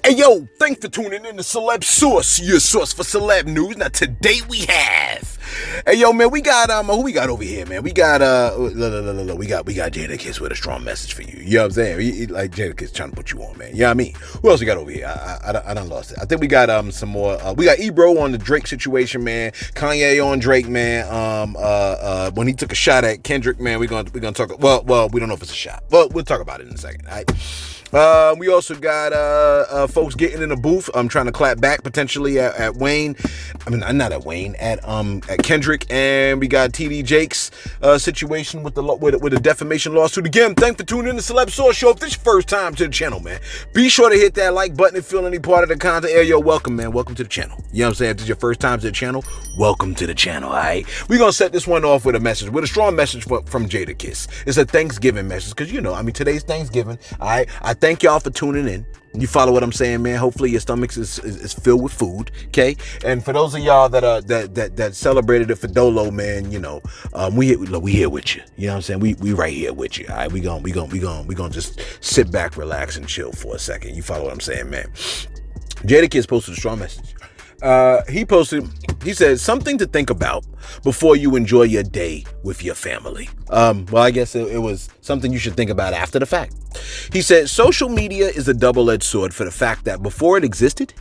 Hey yo, thanks for tuning in to Celeb Source, your source for celeb news. Now today we have, hey yo man, we got who we got over here, man? We got we got Jadakiss with a strong message for you. You know what I'm saying? Like Jadakiss trying to put you on, man. You know what I mean? Who else we got over here? I done lost it. I think we got some more. We got Ebro on the Drake situation, man. Kanye on Drake, man. When he took a shot at Kendrick, man, we gonna talk. Well, we don't know if it's a shot, but we'll talk about it in a second. All right. We also got folks getting in the booth. I'm trying to clap back potentially at Wayne. I mean, not at Wayne, at Kendrick, and we got TD Jake's situation with the defamation lawsuit. Again, thanks for tuning in to Celeb Source Show. If this is your first time to the channel, man, be sure to hit that like button if you feel any part of the content. Hey, yo, welcome, man. Welcome to the channel. You know what I'm saying? If this is your first time to the channel, welcome to the channel. All right, we're gonna set this one off with a strong message from Jadakiss. It's a Thanksgiving message because today's Thanksgiving. All right, I thank y'all for tuning in. You follow what I'm saying, man? Hopefully your stomachs is filled with food, okay? And for those of y'all that celebrated it for Dolo, man, we here with you. You know what I'm saying? We right here with you. All right, we gonna just sit back, relax, and chill for a second. You follow what I'm saying, man? Jadakiss posted a strong message. He said something to think about before you enjoy your day with your family. Well, I guess it was something you should think about after the fact. He said, social media is a double-edged sword for the fact that before it existed,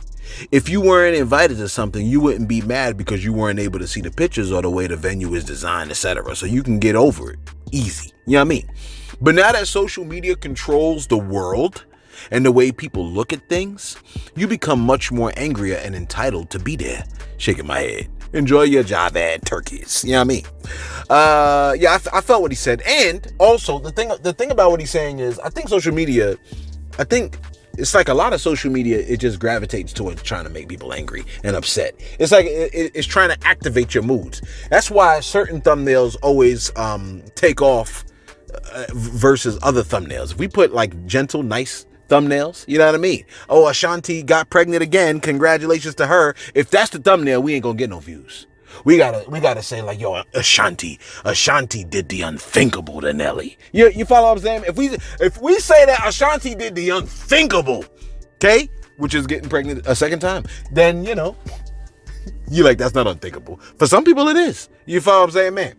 if you weren't invited to something, you wouldn't be mad because you weren't able to see the pictures or the way the venue is designed, etc. So you can get over it easy. You know what I mean? But now that social media controls the world and the way people look at things, you become much more angrier and entitled to be there. Shaking my head. Enjoy your Javad turkeys. You know what I mean? I felt what he said. And also, the thing about what he's saying is, I think social media, it's like a lot of social media, it just gravitates towards trying to make people angry and upset. It's like it's trying to activate your moods. That's why certain thumbnails always take off versus other thumbnails. If we put like gentle, nice thumbnails, you know what I mean? Oh, Ashanti got pregnant again. Congratulations to her. If that's the thumbnail, we ain't gonna get no views. We gotta say like, yo, Ashanti did the unthinkable to Nelly. You follow what I'm saying? If we say that Ashanti did the unthinkable, okay, which is getting pregnant a second time, then you like, that's not unthinkable. For some people it is. You follow what I'm saying, man?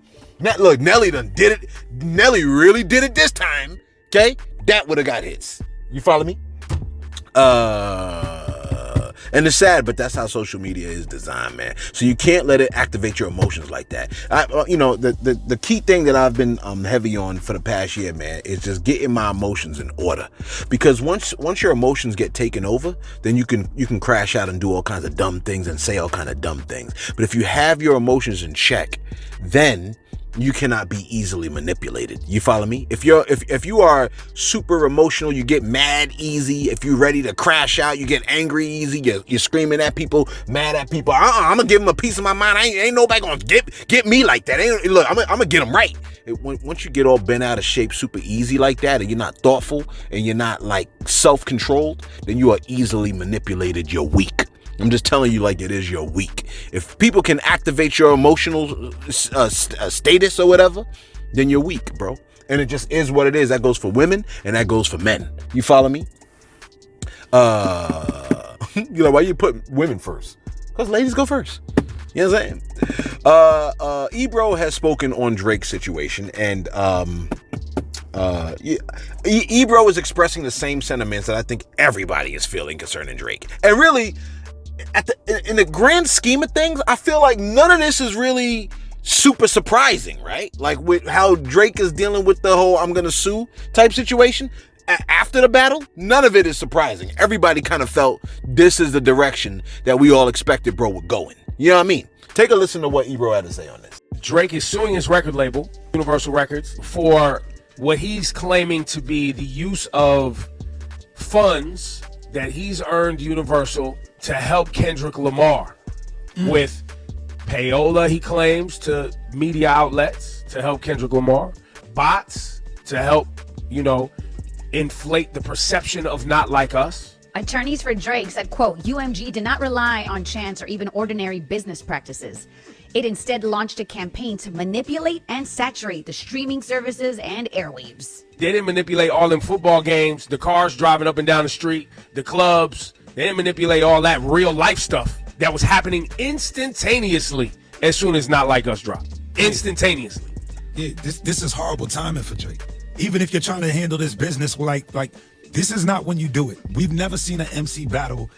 Look, Nelly done did it. Nelly really did it this time. Okay, that would have got hits. You follow me? And it's sad, but that's how social media is designed, man. So you can't let it activate your emotions like that. The key thing that I've been heavy on for the past year, man, is just getting my emotions in order. Because once your emotions get taken over, then you can crash out and do all kinds of dumb things and say all kinds of dumb things. But if you have your emotions in check, then you cannot be easily manipulated. You follow me? If you are super emotional, you get mad easy. If you're ready to crash out, you get angry easy. You're screaming at people, mad at people. I'm gonna give them a piece of my mind. Ain't nobody gonna get me like that. Look, I'm gonna get them right. Once you get all bent out of shape super easy like that, and you're not thoughtful and you're not like self-controlled, then you are easily manipulated. You're weak. I'm just telling you like it is, you're weak. If people can activate your emotional status or whatever, then you're weak, bro. And it just is what it is. That goes for women and that goes for men. You follow me? Why you put women first? Because ladies go first. You know what I'm saying? Ebro has spoken on Drake's situation, and Ebro is expressing the same sentiments that I think everybody is feeling concerning Drake. And really, in the grand scheme of things, I feel like none of this is really super surprising, right? Like with how Drake is dealing with the whole I'm gonna sue type situation after the battle, none of it is surprising. Everybody kind of felt this is the direction that we all expected bro would go in. You know what I mean? Take a listen to what Ebro had to say on this. Drake is suing his record label, Universal Records, for what he's claiming to be the use of funds that he's earned Universal to help Kendrick Lamar with payola, he claims, to media outlets to help Kendrick Lamar, bots to help, inflate the perception of Not Like Us. Attorneys for Drake said, quote, UMG did not rely on chance or even ordinary business practices. It instead launched a campaign to manipulate and saturate the streaming services and airwaves. They didn't manipulate all them football games, the cars driving up and down the street, the clubs, They didn't manipulate all that real life stuff that was happening instantaneously as soon as Not Like Us dropped. Instantaneously. Yeah, this is horrible timing for Drake. Even if you're trying to handle this business, like this is not when you do it. We've never seen an MC battle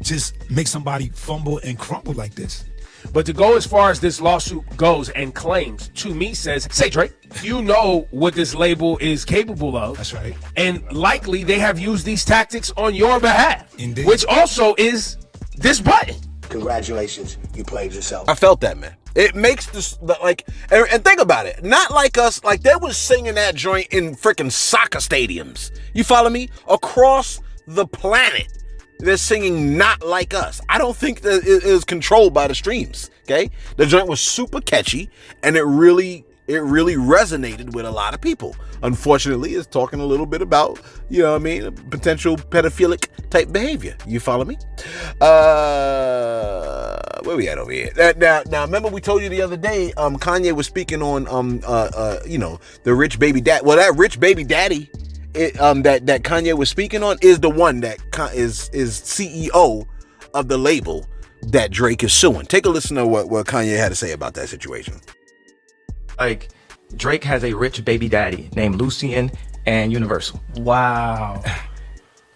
just make somebody fumble and crumble like this. But to go as far as this lawsuit goes and claims, to me says, say Drake, you know what this label is capable of. That's right. And likely they have used these tactics on your behalf. Indeed. Which also is this button. Congratulations, you played yourself. I felt that, man. It makes this, like, and think about it. Not Like Us, like they was singing that joint in freaking soccer stadiums. You follow me? Across the planet, they're singing Not Like Us. I don't think that it is controlled by the streams, okay? The joint was super catchy, and it really resonated with a lot of people. Unfortunately, it's talking a little bit about, you know what I mean, potential pedophilic type behavior. You follow me? Where we at over here? Now, remember we told you the other day, Kanye was speaking on, you know, the rich baby dad. Well, that rich baby daddy, that Kanye was speaking on is the one that is CEO of the label that Drake is suing. Take a listen to what Kanye had to say about that situation. Like, Drake has a rich baby daddy named Lucien and Universal. Wow.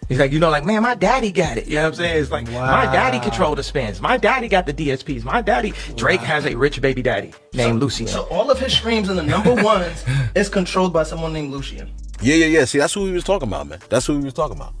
He's like, you know, like, man, my daddy got it. You know what I'm saying? It's like, my daddy controlled the spins. My daddy got the DSPs. My daddy, Drake has a rich baby daddy named Lucien. So all of his streams in the number ones is controlled by someone named Lucien. Yeah. See, that's who he was talking about, man. That's who he was talking about.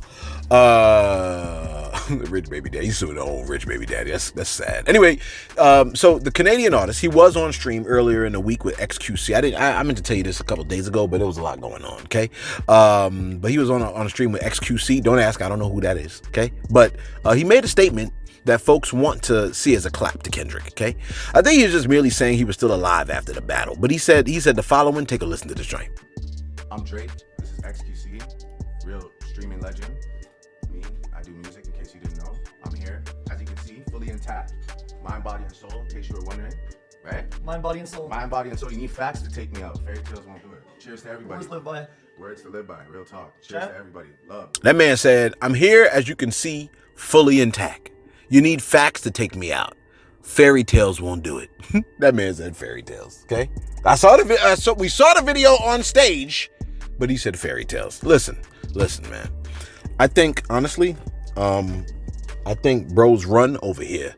The rich baby daddy. He's suing the old rich baby daddy. That's sad. Anyway, so the Canadian artist, he was on stream earlier in the week with XQC. I meant to tell you this a couple of days ago, but there was a lot going on. Okay, but he was on a stream with XQC. Don't ask. I don't know who that is. Okay, but he made a statement that folks want to see as a clap to Kendrick. Okay, I think he was just merely saying he was still alive after the battle. But he said the following. Take a listen to this joint. I'm Drake. This is XQC, real streaming legend. Me, I do music in case you didn't know. I'm here, as you can see, fully intact. Mind, body, and soul, in case you were wondering. Right? Mind, body, and soul. Mind, body, and soul. You need facts to take me out. Fairy tales won't do it. Cheers to everybody. Words live by. Words to live by. Real talk. Cheers to everybody. Love. That man said, I'm here, as you can see, fully intact. You need facts to take me out. Fairy tales won't do it. That man said fairy tales, okay? We saw the video on stage, but he said fairy tales. Listen, man. I think, honestly, I think bro's run over here,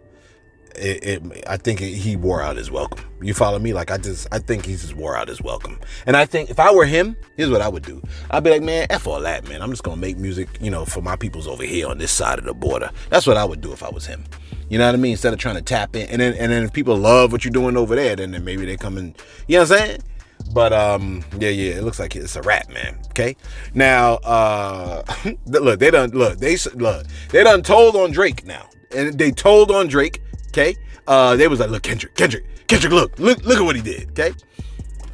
I think he wore out his welcome. You follow me? Like, I think he just wore out his welcome. And I think if I were him, here's what I would do. I'd be like, man, F all that, man. I'm just going to make music, you know, for my peoples over here on this side of the border. That's what I would do if I was him. You know what I mean? Instead of trying to tap in. And then if people love what you're doing over there, then maybe they come and, you know what I'm saying? But yeah, it looks like it's a wrap, man. Okay. Now, look, they done told on Drake now, and they told on Drake. Okay. They was like, look, Kendrick, look at what he did. Okay.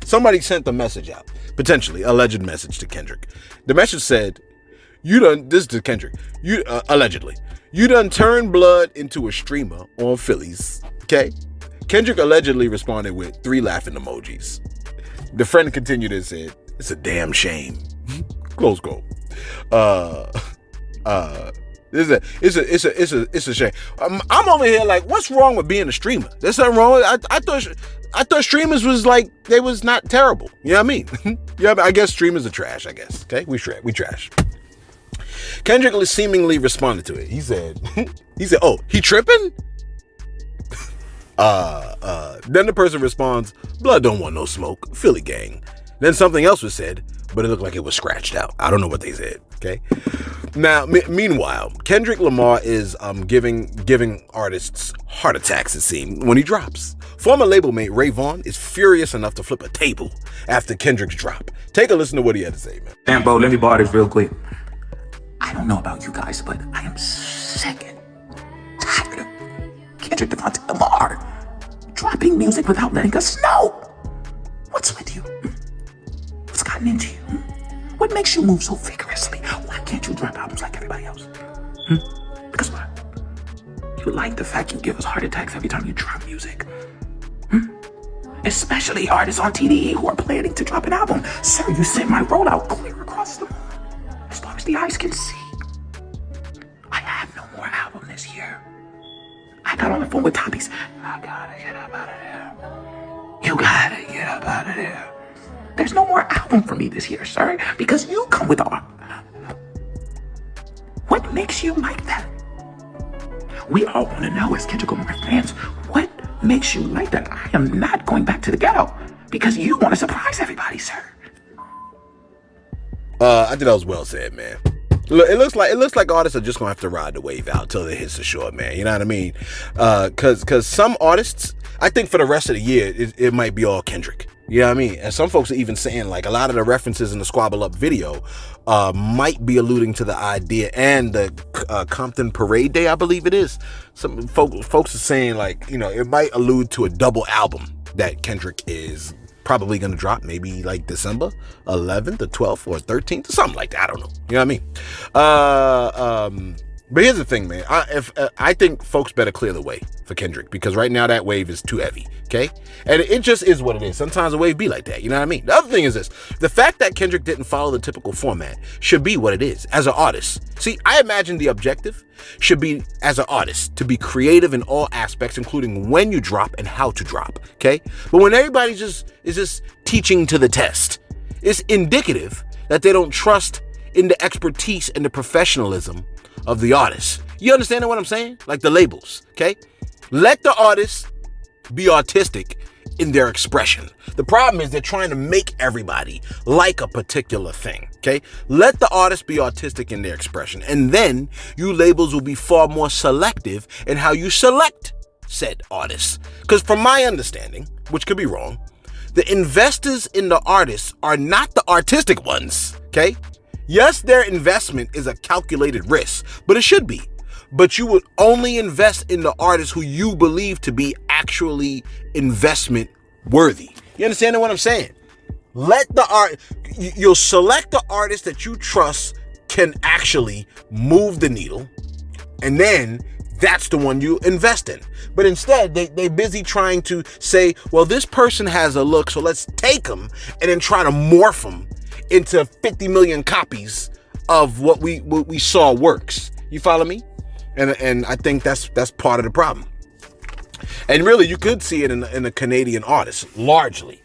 Somebody sent the message out, potentially alleged message to Kendrick. The message said, this is to Kendrick. Allegedly, you done turned blood into a streamer on Phillies. Okay. Kendrick allegedly responded with 3 laughing emojis. The friend continued and said, it's a damn shame. Close quote. It's a shame. I'm over here like, what's wrong with being a streamer? There's something wrong with it. I thought streamers was like, they was not terrible. You know what I mean? Yeah, I guess streamers are trash, I guess. Okay, we trash. Kendrick seemingly responded to it. He said, oh, he tripping? Then the person responds, blood don't want no smoke, Philly gang. Then something else was said, but it looked like it was scratched out. I don't know what they said. Okay. Now, meanwhile, Kendrick Lamar is giving artists heart attacks, it seems, when he drops. Former label mate Rayvon is furious enough to flip a table after Kendrick's drop. Take a listen to what he had to say, man. Damn, bro, let me borrow this real quick. I don't know about you guys, but I am sick and tired of Kendrick Lamar dropping music without letting us know. What's with you? What's gotten into you? What makes you move so vigorously? Why can't you drop albums like everybody else? Because what? You like the fact you give us heart attacks every time you drop music. Especially artists on TDE who are planning to drop an album. Sir, you sent my rollout clear across the moon, as far as the eyes can see. I have no more album with Tommy's. I gotta get up out of there. You gotta get up out of there. There's no more album for me this year, sir, because you come with art. What makes you like that? We all want to know as Kendrick Lamar fans, what makes you like that? I am not going back to the ghetto because you want to surprise everybody, sir. I think that was well said, man. It looks like artists are just gonna have to ride the wave out till it hits the shore, man. You know what I mean? Cause some artists, I think for the rest of the year, it might be all Kendrick. You know what I mean? And some folks are even saying like a lot of the references in the Squabble Up video might be alluding to the idea, and the Compton Parade Day, I believe it is. Some folks are saying like, you know, it might allude to a double album that Kendrick is probably going to drop, maybe like December 11th or 12th or 13th or something like that. I don't know. You know what I mean? But here's the thing, man. I think folks better clear the way for Kendrick, because right now that wave is too heavy, okay? And it just is what it is. Sometimes the wave be like that, you know what I mean? The other thing is this. The fact that Kendrick didn't follow the typical format should be what it is as an artist. See, I imagine the objective should be, as an artist, to be creative in all aspects, including when you drop and how to drop, okay? But when everybody is just teaching to the test, it's indicative that they don't trust in the expertise and the professionalism of the artists. You understand what I'm saying? Like the labels, okay? Let the artists be artistic in their expression. The problem is they're trying to make everybody like a particular thing, okay? Let the artists be artistic in their expression, and then you labels will be far more selective in how you select said artists. Because from my understanding, which could be wrong, the investors in the artists are not the artistic ones, okay? Yes, their investment is a calculated risk, but it should be. But you would only invest in the artists who you believe to be actually investment worthy. You understand what I'm saying? You'll select the artist that you trust can actually move the needle, and then that's the one you invest in. But instead, they're busy trying to say, well, this person has a look, so let's take them and then try to morph them into 50 million copies of what we saw works. You follow me? And I think that's part of the problem. And really, you could see it in the Canadian artists, largely.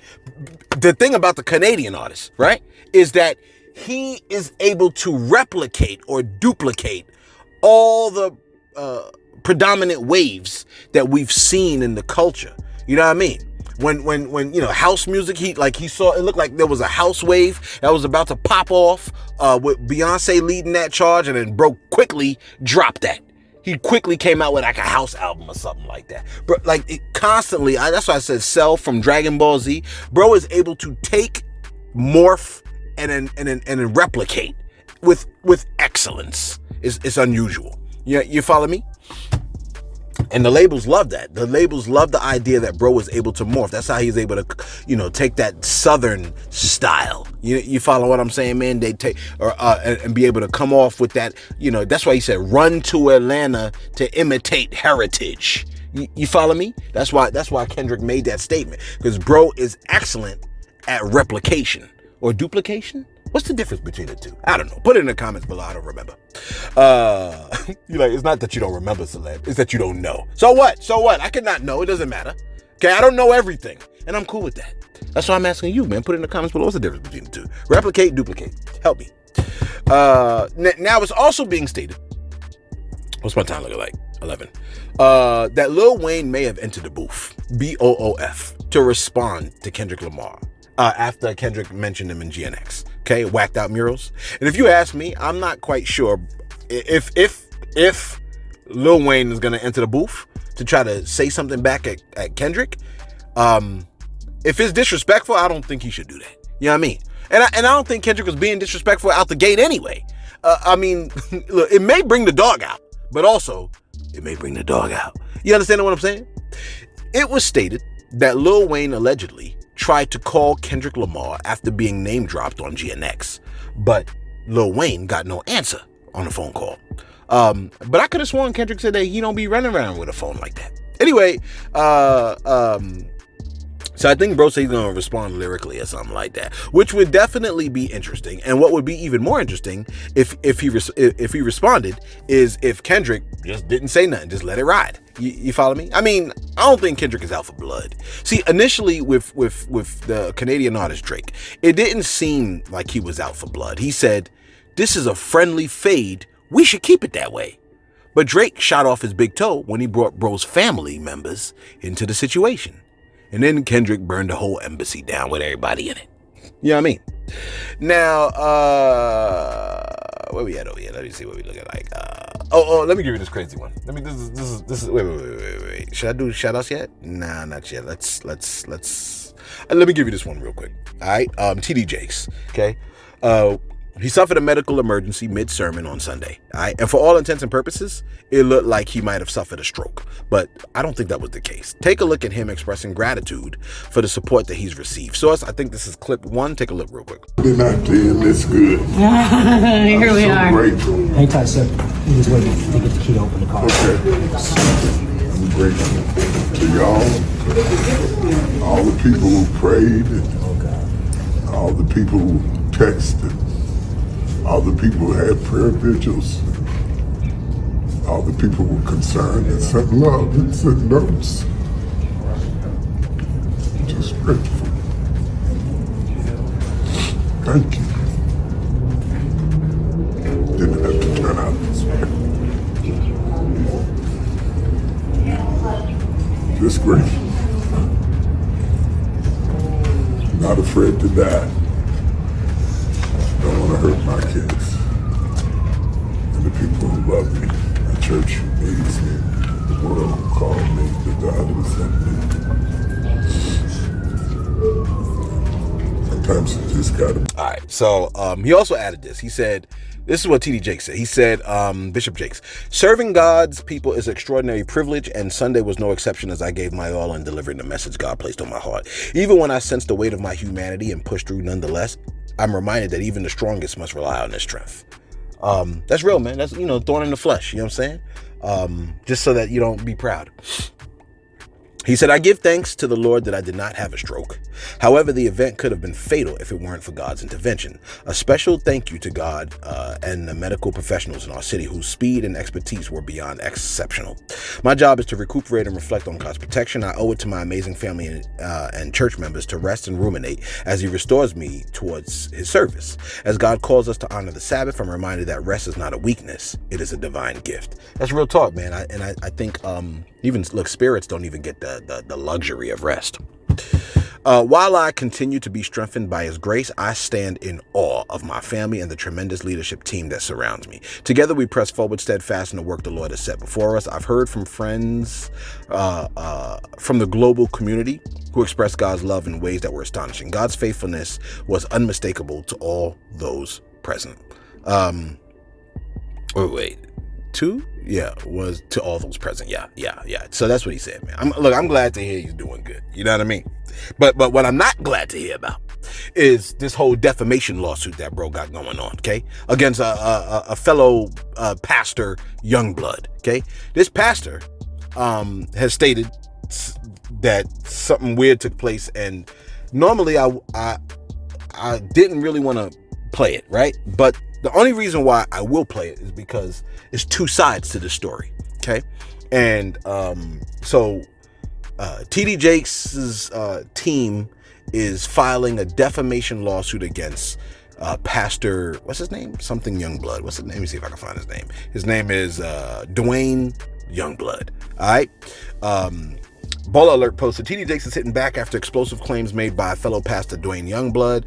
The thing about the Canadian artist, right, is that he is able to replicate or duplicate all the predominant waves that we've seen in the culture. You know what I mean? When you know, house music, he saw, it looked like there was a house wave that was about to pop off with Beyonce leading that charge, and then Bro quickly dropped that. He quickly came out with like a house album or something like that. But like it constantly, that's why I said Cell from Dragon Ball Z. Bro is able to take, morph, and then replicate with excellence. It's unusual. You follow me? And the labels love that. The labels love the idea that Bro was able to morph. That's how he's able to, you know, take that Southern style. You follow what I'm saying, man? They take and be able to come off with that. You know, that's why he said, "Run to Atlanta to imitate heritage." You follow me? That's why Kendrick made that statement, because Bro is excellent at replication or duplication. What's the difference between the two? I don't know. Put it in the comments below. I don't remember. You're like, it's not that you don't remember, Celeb. It's that you don't know. So what? I cannot know. It doesn't matter. Okay, I don't know everything. And I'm cool with that. That's why I'm asking you, man. Put it in the comments below. What's the difference between the two? Replicate, duplicate. Help me. Now it's also being stated. What's my time looking like? 11. That Lil Wayne may have entered the booth, BOOF, to respond to Kendrick Lamar. After Kendrick mentioned him in GNX. Okay, whacked out murals. And if you ask me, I'm not quite sure if Lil Wayne is gonna enter the booth to try to say something back at Kendrick. If it's disrespectful, I don't think he should do that. You know what I mean? And I don't think Kendrick was being disrespectful out the gate anyway. I mean, look, it may bring the dog out, but also it may bring the dog out. You understand what I'm saying? It was stated that Lil Wayne allegedly tried to call Kendrick Lamar after being name dropped on GNX, but Lil Wayne got no answer on the phone call. But I could have sworn Kendrick said that he don't be running around with a phone like that. Anyway, So I think bro said he's gonna respond lyrically or something like that, which would definitely be interesting. And what would be even more interesting if he responded is if Kendrick just didn't say nothing, just let it ride. You follow me? I mean, I don't think Kendrick is out for blood. See, initially with the Canadian artist Drake, it didn't seem like he was out for blood. He said, "This is a friendly fade. We should keep it that way." But Drake shot off his big toe when he brought bro's family members into the situation. And then Kendrick burned the whole embassy down with everybody in it. You know what I mean? Now, where we at over here? Let me see what we looking like. Let me give you this crazy one. This is. Wait. Should I do shout outs yet? Nah, not yet. Let's. Let me give you this one real quick. All right. TD Jakes. Okay. He suffered a medical emergency mid-sermon on Sunday. All right? And for all intents and purposes, it looked like he might have suffered a stroke. But I don't think that was the case. Take a look at him expressing gratitude for the support that he's received. Source, I think this is clip 1. Take a look real quick. They're not doing this good. Here we are. Grateful. Hang tight, sir. He was waiting to get the key to open the car. Okay. I'm grateful to y'all, all the people who prayed, and all the people who texted, all the people who had prayer vigils, all the people who were concerned and sent love and sent notes. Just grateful. Thank you. Didn't have to turn out this way. Just grateful. Not afraid to die. Don't want to hurt my kids and the people who love me, the church who needs me, the world who called me, the God who sent me. Sometimes you just gotta. All right. So he also added this. He said, this is what TD Jakes said. He said, Bishop Jakes, serving God's people is extraordinary privilege, and Sunday was no exception as I gave my all in delivering the message God placed on my heart. Even when I sensed the weight of my humanity and pushed through nonetheless, I'm reminded that even the strongest must rely on their strength. That's real, man. That's, thorn in the flesh. You know what I'm saying? Just so that you don't be proud. He said, I give thanks to the Lord that I did not have a stroke. However, the event could have been fatal if it weren't for God's intervention. A special thank you to God and the medical professionals in our city whose speed and expertise were beyond exceptional. My job is to recuperate and reflect on God's protection. I owe it to my amazing family and church members to rest and ruminate as he restores me towards his service. As God calls us to honor the Sabbath, I'm reminded that rest is not a weakness. It is a divine gift. That's real talk, man. I think even spirits don't even get the luxury of rest. While I continue to be strengthened by his grace, I stand in awe of my family and the tremendous leadership team that surrounds me. Together we press forward steadfast in the work the Lord has set before us. I've heard from friends from the global community who expressed God's love in ways that were astonishing. God's faithfulness was unmistakable to all those present. Was to all those present. Yeah. So that's what he said, man. I'm glad to hear he's doing good. You know what I mean? But what I'm not glad to hear about is this whole defamation lawsuit that bro got going on, okay? Against a fellow pastor, Youngblood, okay? This pastor has stated that something weird took place, and normally I didn't really want to play it, right? But the only reason why I will play it is because it's two sides to the story, okay? And so TD Jakes' team is filing a defamation lawsuit against Pastor, what's his name? Something Youngblood. What's his name? Let me see if I can find his name. His name is Dwayne Youngblood. All right. Baller Alert posted, TD Jakes is hitting back after explosive claims made by fellow pastor Dwayne Youngblood.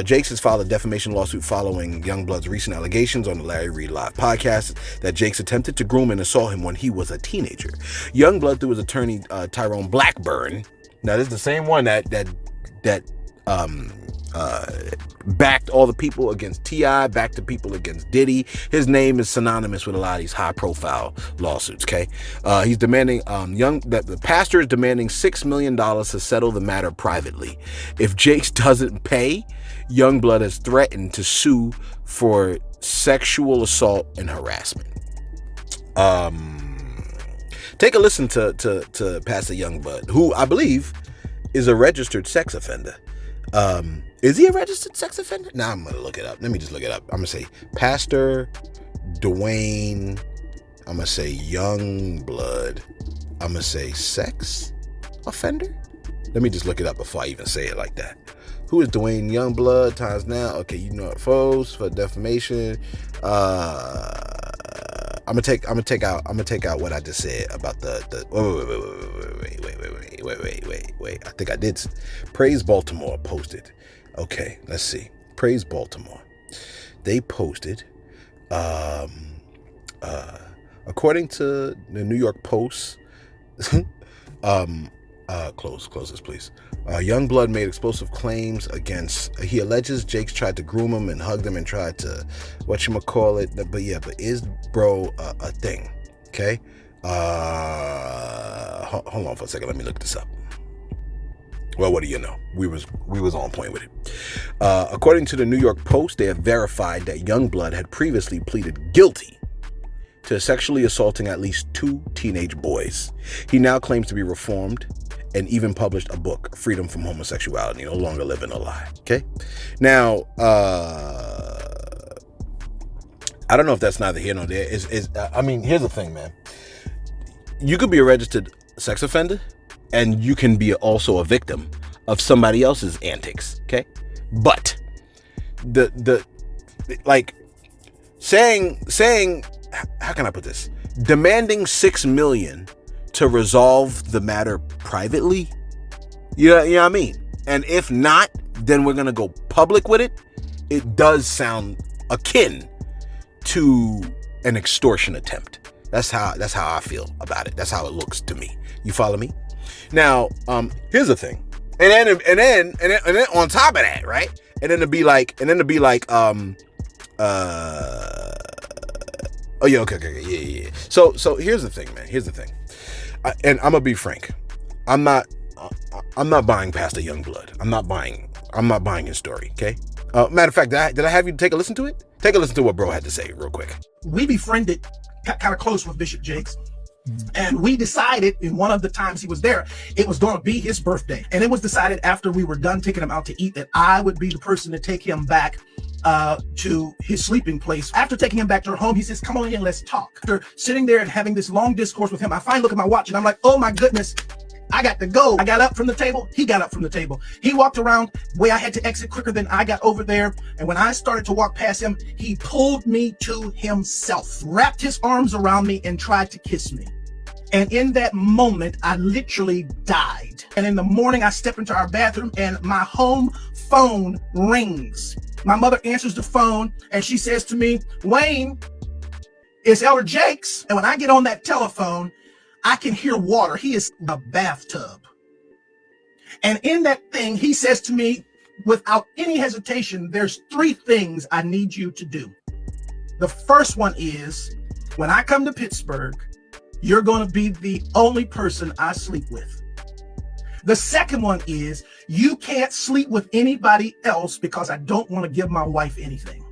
Jakes has filed a defamation lawsuit following Youngblood's recent allegations on the Larry Reid Live podcast that Jakes attempted to groom and assault him when he was a teenager. Youngblood, through his attorney Tyrone Blackburn, now this is the same one that backed all the people against T.I., backed the people against Diddy. His name is synonymous with a lot of these high-profile lawsuits, okay? He's demanding, the pastor is demanding $6 million to settle the matter privately. If Jakes doesn't pay, Youngblood has threatened to sue for sexual assault and harassment. Take a listen to Pastor Youngblood, who I believe is a registered sex offender. Is he a registered sex offender? Nah, I'm gonna look it up. Let me just look it up. I'm gonna say Pastor Dwayne. I'm gonna say young blood. I'm gonna say sex offender. Let me just look it up before I even say it like that. Who is Dwayne Youngblood times now? Okay, you know it, folks, for defamation. I'm gonna take out what I just said about the wait. I think I did. Praise Baltimore posted. Okay, let's see. Praise Baltimore. They posted, according to the New York Post, close this, please. Youngblood made explosive claims against. He alleges Jakes tried to groom him and hugged him and tried to whatchamacallit. But is bro a thing? Okay. Hold on for a second. Let me look this up. Well, what do you know? We was on point with it. According to the New York Post, they have verified that Youngblood had previously pleaded guilty to sexually assaulting at least 2 teenage boys. He now claims to be reformed and even published a book, Freedom from Homosexuality, No Longer Living a Lie. Okay? Now, I don't know if that's neither here nor there. I mean, here's the thing, man. You could be a registered sex offender, and you can be also a victim of somebody else's antics, okay? But the like saying how can I put this? Demanding $6 million to resolve the matter privately, you know what I mean? And if not, then we're gonna go public with it. It does sound akin to an extortion attempt. That's how I feel about it. That's how it looks to me. You follow me? Now, here's the thing, and then on top of that, right? And then to be like, oh yeah, okay, yeah. So here's the thing, man. Here's the thing, and I'm gonna be frank. I'm not buying Pastor Youngblood. I'm not buying his story. Okay. Matter of fact, did I have you take a listen to it? Take a listen to what bro had to say real quick. We befriended kind of close with Bishop Jakes. And we decided in one of the times he was there, it was going to be his birthday. And it was decided after we were done taking him out to eat that I would be the person to take him back to his sleeping place. After taking him back to her home, he says, come on in, let's talk. After sitting there and having this long discourse with him, I finally look at my watch and I'm like, oh my goodness, I got to go. I got up from the table. He got up from the table. He walked around the way I had to exit quicker than I got over there. And when I started to walk past him, he pulled me to himself, wrapped his arms around me and tried to kiss me. And in that moment, I literally died. And in the morning, I step into our bathroom and my home phone rings. My mother answers the phone and she says to me, Wayne, it's Elder Jakes. And when I get on that telephone, I can hear water. He is in a bathtub. And in that thing, he says to me, without any hesitation, there's 3 things I need you to do. The first one is, when I come to Pittsburgh, you're going to be the only person I sleep with. The second one is, you can't sleep with anybody else because I don't want to give my wife anything.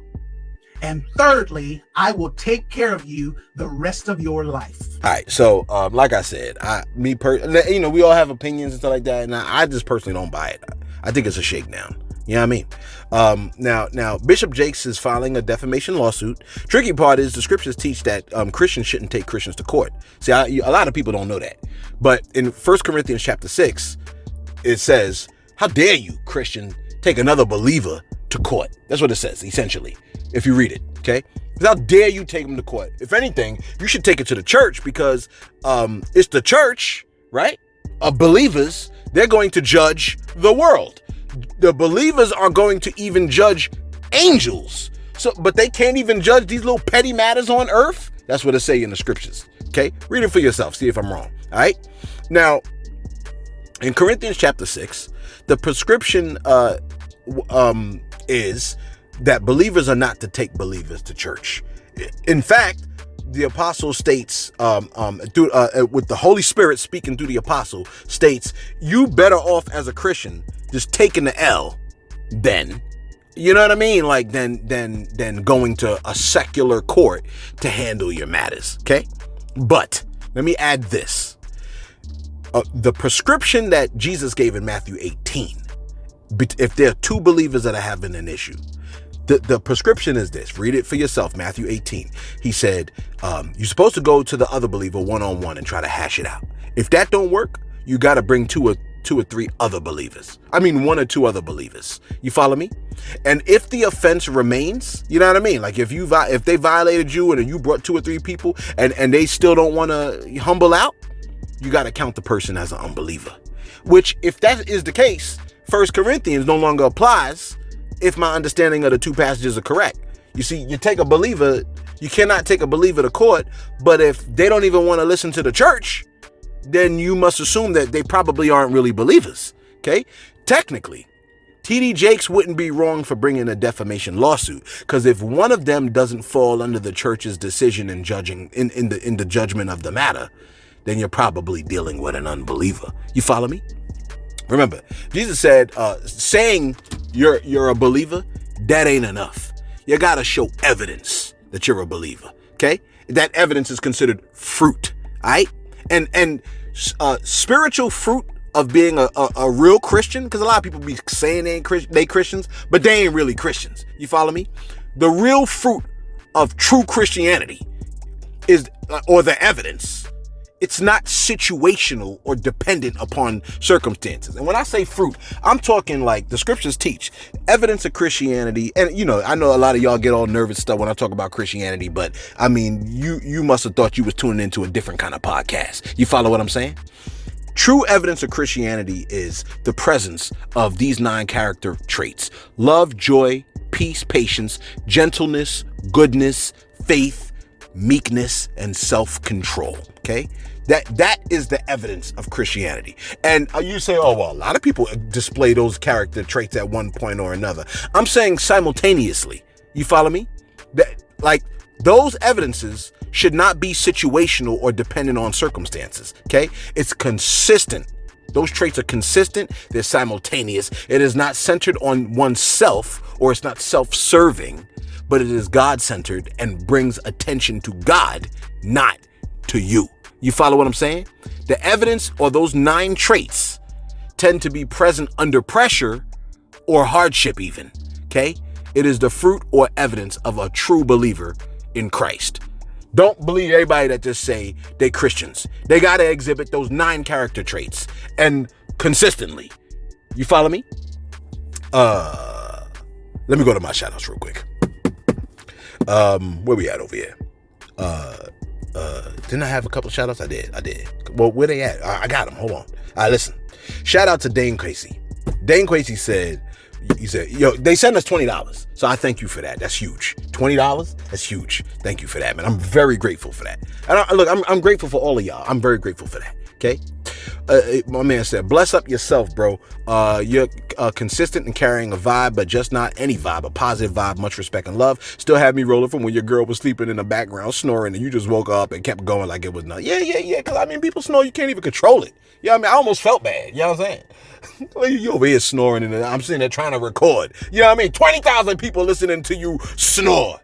And thirdly, I will take care of you the rest of your life. All right. So, like I said, we all have opinions and stuff like that. And I just personally don't buy it. I think it's a shakedown. You know what I mean? Now, Bishop Jakes is filing a defamation lawsuit. Tricky part is the scriptures teach that Christians shouldn't take Christians to court. See, a lot of people don't know that. But in 1 Corinthians chapter 6, it says, how dare you, Christian, take another believer to court? That's what it says, essentially, if you read it, okay? How dare you take them to court? If anything, you should take it to the church because it's the church, right, of believers. They're going to judge the world. The believers are going to even judge angels. But they can't even judge these little petty matters on earth. That's what it say in the scriptures. Okay, read it for yourself. See if I'm wrong. All right. Now, in Corinthians chapter 6, the prescription is that believers are not to take believers to church. In fact, the apostle states, with the Holy Spirit speaking through the apostle, states, you better off as a Christian just taking the L than, you know what I mean? Like, than going to a secular court to handle your matters. Okay. But let me add this. the prescription that Jesus gave in Matthew 18, if there are two believers that are having an issue, the prescription is this. Read it for yourself. Matthew 18. He said, you're supposed to go to the other believer one-on-one and try to hash it out. If that don't work, you got to bring two or three other believers. I mean, one or two other believers. You follow me? And if the offense remains, you know what I mean? Like if they violated you and you brought two or three people and they still don't want to humble out, you got to count the person as an unbeliever. Which, if that is the case, 1 Corinthians no longer applies if my understanding of the two passages are correct. You see, you cannot take a believer to court, but if they don't even want to listen to the church, then you must assume that they probably aren't really believers. Okay? Technically, TD Jakes wouldn't be wrong for bringing a defamation lawsuit, because if one of them doesn't fall under the church's decision in judging in the judgment of the matter, then you're probably dealing with an unbeliever. You follow me? Remember, Jesus said, saying you're a believer, that ain't enough. You gotta show evidence that you're a believer. Okay? That evidence is considered fruit. All right? And spiritual fruit of being a real Christian, because a lot of people be saying they Christians, but they ain't really Christians. You follow me? The real fruit of true Christianity is, or the evidence, it's not situational or dependent upon circumstances. And when I say fruit, I'm talking like the scriptures teach evidence of Christianity. And, you know, I know a lot of y'all get all nervous stuff when I talk about Christianity, but I mean, you must have thought you was tuning into a different kind of podcast. You follow what I'm saying? True evidence of Christianity is the presence of these 9 character traits: love, joy, peace, patience, gentleness, goodness, faith, meekness, and self-control. Okay? That is the evidence of Christianity. And you say, oh, well, a lot of people display those character traits at one point or another. I'm saying simultaneously. You follow me? That, like, those evidences should not be situational or dependent on circumstances. Okay? It's consistent. Those traits are consistent. They're simultaneous. It is not centered on oneself, or it's not self-serving, but it is God-centered and brings attention to God, not to you. You follow what I'm saying? The evidence, or those 9 traits, tend to be present under pressure or hardship even. Okay? It is the fruit or evidence of a true believer in Christ. Don't believe everybody that just say they Christians. They got to exhibit those 9 character traits, and consistently. You follow me? Let me go to my shout outs real quick. Where we at over here? Didn't I have a couple shout outs? I did. Well, where they at? I got them. Hold on. All right, listen. Shout out to Dane Quasey. Dane Quasey said, yo, they sent us $20. So I thank you for that. That's huge. $20? That's huge. Thank you for that, man. I'm very grateful for that. And I'm grateful for all of y'all. I'm very grateful for that. Okay? My man said, bless up yourself, bro. You're consistent in carrying a vibe, but just not any vibe, a positive vibe. Much respect and love. Still had me rolling from when your girl was sleeping in the background snoring and you just woke up and kept going like it was nothing. Yeah. Because I mean, people snore, you can't even control it. You know what I mean? I almost felt bad. You know what I'm saying? You over here snoring and I'm sitting there trying to record. You know what I mean? 20,000 people listening to you snore.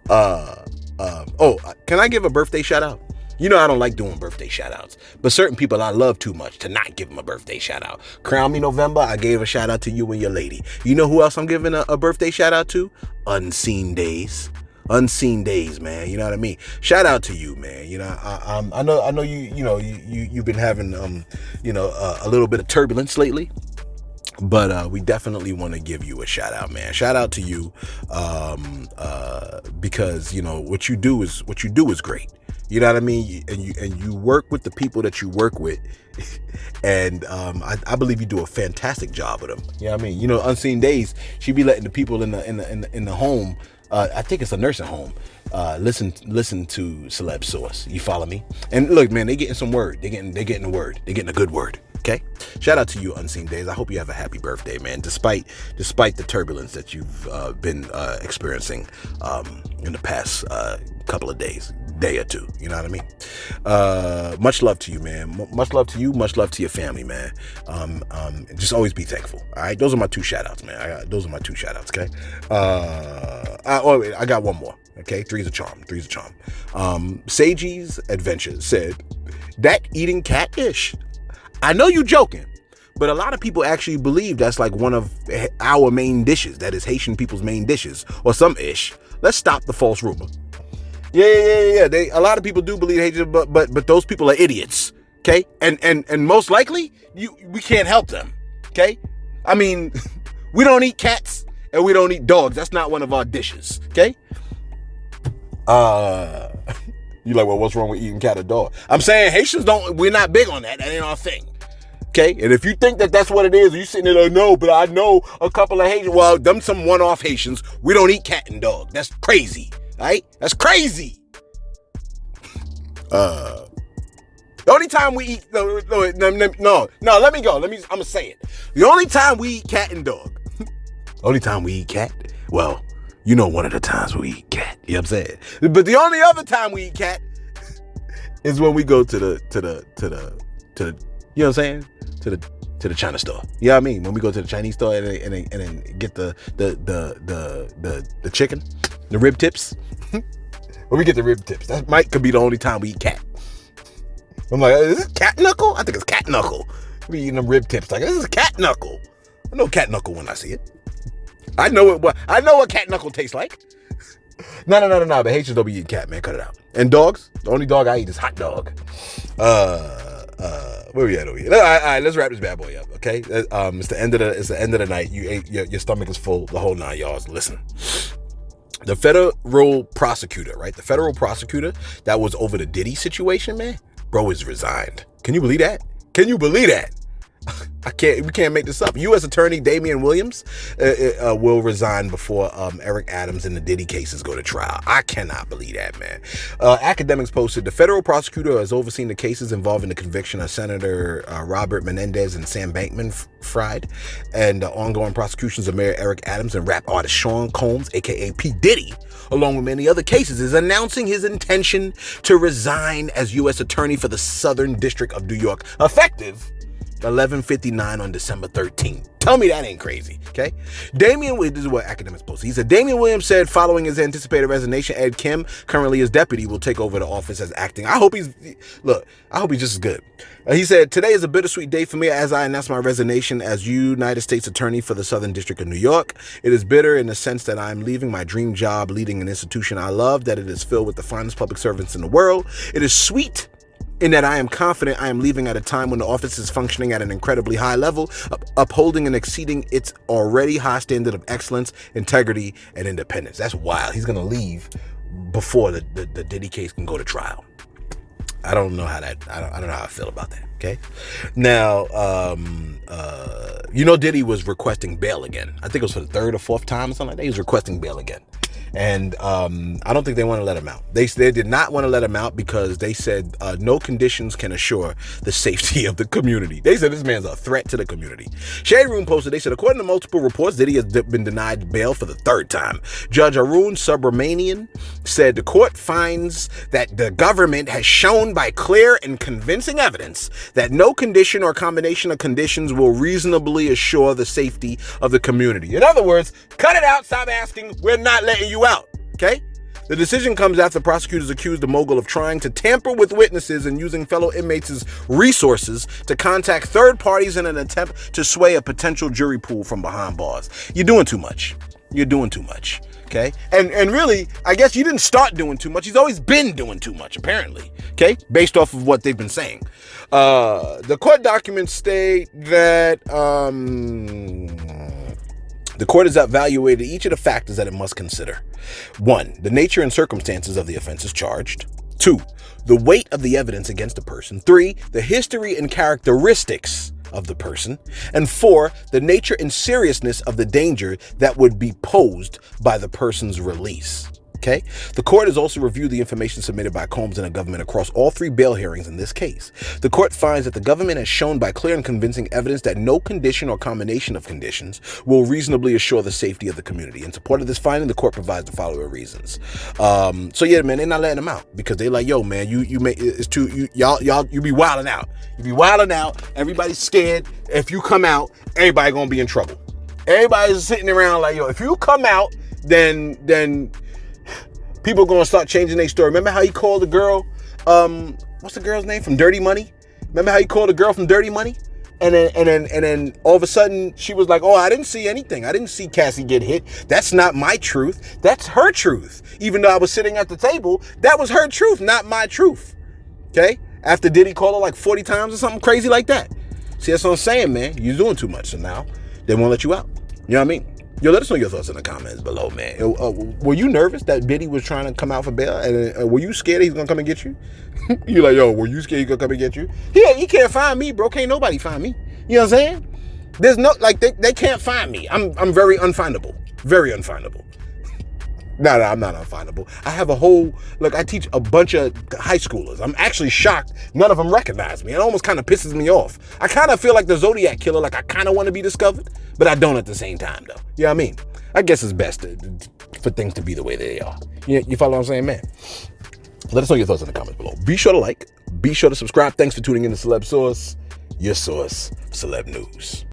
Can I give a birthday shout out? You know I don't like doing birthday shout-outs, but certain people I love too much to not give them a birthday shout-out. Crown Me November, I gave a shout-out to you and your lady. You know who else I'm giving a birthday shout-out to? Unseen Days. Unseen Days, man. You know what I mean? Shout out to you, man. You know, I know you've been having a little bit of turbulence lately. But we definitely want to give you a shout out, man. Shout out to you, because you know what you do is great. You know what I mean? And you work with the people that you work with, and I believe you do a fantastic job with them. You know what I mean? You know, Unseen Days, she be letting the people in the home. I think it's a nursing home. Listen to Celeb Source. You follow me? And look, man, they getting some word. They getting the word. They getting a good word. Okay. Shout out to you, Unseen Days. I hope you have a happy birthday, man. Despite the turbulence that you've been experiencing in the past couple of days, day or two. You know what I mean? Much love to you, man. Much love to you. Much love to your family, man. Just always be thankful. All right. Those are my 2 shout outs, man. Those are my 2 shout outs. Okay. I got one more. Okay, three's a charm. Seiji's Adventures said, that eating cat-ish. I know you joking, but a lot of people actually believe that's like one of our main dishes. That is Haitian people's main dishes, or some ish. Let's stop the false rumor. Yeah. A lot of people do believe Haitian, but those people are idiots. Okay, and most likely we can't help them. Okay, I mean, we don't eat cats and we don't eat dogs. That's not one of our dishes. Okay. You like, well, what's wrong with eating cat or dog? I'm saying Haitians we're not big on that. That ain't our thing. Okay, and if you think that that's what it is, you sitting there like, no, but I know a couple of Haitians. Well, them some one-off Haitians. We don't eat cat and dog. That's crazy, right? That's crazy. The only time we eat no, let me go. I'm gonna say it. The only time we eat cat and dog. Only time we eat cat. Well, you know, one of the times we eat cat. You know what I'm saying? But the only other time we eat cat is when we go to the you know what I'm saying? To the China store. You know what I mean? When we go to the Chinese store and then get the chicken, the rib tips. When we get the rib tips, that could be the only time we eat cat. I'm like, is this cat knuckle? I think it's cat knuckle. We eating them rib tips like, this is cat knuckle. I know cat knuckle when I see it. I know what cat knuckle tastes like. No. But Haitians don't be eating cat, man. Cut it out. And dogs, the only dog I eat is hot dog. Where we at over here? All right, let's wrap this bad boy up, okay? It's the end of the night. You ate, your stomach is full, the whole 9 yards. Listen. The federal prosecutor, right? The federal prosecutor that was over the Diddy situation, man, bro is resigned. Can you believe that? We can't make this up. U.S. Attorney Damian Williams will resign before Eric Adams and the Diddy cases go to trial. I cannot believe that, man. Academics posted, the federal prosecutor has overseen the cases involving the conviction of Senator Robert Menendez and Sam Bankman-Fried, and the ongoing prosecutions of Mayor Eric Adams and rap artist Sean Combs, a.k.a. P. Diddy, along with many other cases, is announcing his intention to resign as U.S. Attorney for the Southern District of New York, effective 11:59 on December 13th. Tell me that ain't crazy, okay? This is what academics posted. He said, Damian Williams said following his anticipated resignation, Ed Kim, currently his deputy, will take over the office as acting. I hope he's just as good. He said, today is a bittersweet day for me as I announce my resignation as United States Attorney for the Southern District of New York. It is bitter in the sense that I'm leaving my dream job leading an institution I love, that it is filled with the finest public servants in the world. It is sweet in that I am confident I am leaving at a time when the office is functioning at an incredibly high level, upholding and exceeding its already high standard of excellence, integrity, and independence. That's wild. He's going to leave before the Diddy case can go to trial. I don't know how I feel about that. Okay. Now, Diddy was requesting bail again. I think it was for the third or fourth time or something like that. He was requesting bail again. And I don't think they want to let him out. They did not want to let him out because they said no conditions can assure the safety of the community. They said this man's a threat to the community. Shade Room posted, they said, according to multiple reports, Diddy has been denied bail for the third time. Judge Arun Subramanian said the court finds that the government has shown by clear and convincing evidence that no condition or combination of conditions will reasonably assure the safety of the community. In other words, cut it out, stop asking, we're not letting you out, okay? The decision comes after prosecutors accused the mogul of trying to tamper with witnesses and using fellow inmates' resources to contact third parties in an attempt to sway a potential jury pool from behind bars. You're doing too much. Okay? And really, I guess you didn't start doing too much. He's always been doing too much, apparently. Okay? Based off of what they've been saying. The court documents state that the court has evaluated each of the factors that it must consider. 1, the nature and circumstances of the offenses charged. 2, the weight of the evidence against the person. 3, the history and characteristics of the person. And 4, the nature and seriousness of the danger that would be posed by the person's release. Okay. The court has also reviewed the information submitted by Combs and the government across all 3 bail hearings in this case. The court finds that the government has shown by clear and convincing evidence that no condition or combination of conditions will reasonably assure the safety of the community. In support of this finding, the court provides the following reasons. So yeah, man, they're not letting him out because they like, yo, man, you be wilding out. You be wilding out. Everybody's scared. If you come out, everybody gonna be in trouble. Everybody's sitting around like, yo, if you come out, then people gonna start changing their story. Remember how he called the girl, what's the girl's name from Dirty Money? Remember how he called the girl from Dirty Money? And then all of a sudden she was like, oh, I didn't see anything. I didn't see Cassie get hit. That's not my truth. That's her truth. Even though I was sitting at the table, that was her truth, not my truth. Okay? After Diddy called her like 40 times or something crazy like that. See, that's what I'm saying, man. You're doing too much, so now they won't let you out. You know what I mean? Yo, let us know your thoughts in the comments below, man. Were you nervous that Diddy was trying to come out for bail? And were you scared he's gonna come and get you? You like, yo, were you scared he's gonna come and get you? Yeah, he can't find me, bro. Can't nobody find me. You know what I'm saying? There's no, like, they can't find me. I'm very unfindable. Very unfindable. No, I'm not unfindable. I have a whole, look, I teach a bunch of high schoolers. I'm actually shocked none of them recognize me. It almost kind of pisses me off. I kind of feel like the Zodiac Killer, like I kind of want to be discovered, but I don't at the same time, though. You know what I mean? I guess it's best for things to be the way they are. You follow what I'm saying, man? Let us know your thoughts in the comments below. Be sure to like. Be sure to subscribe. Thanks for tuning in to Celeb Source, your source, Celeb News.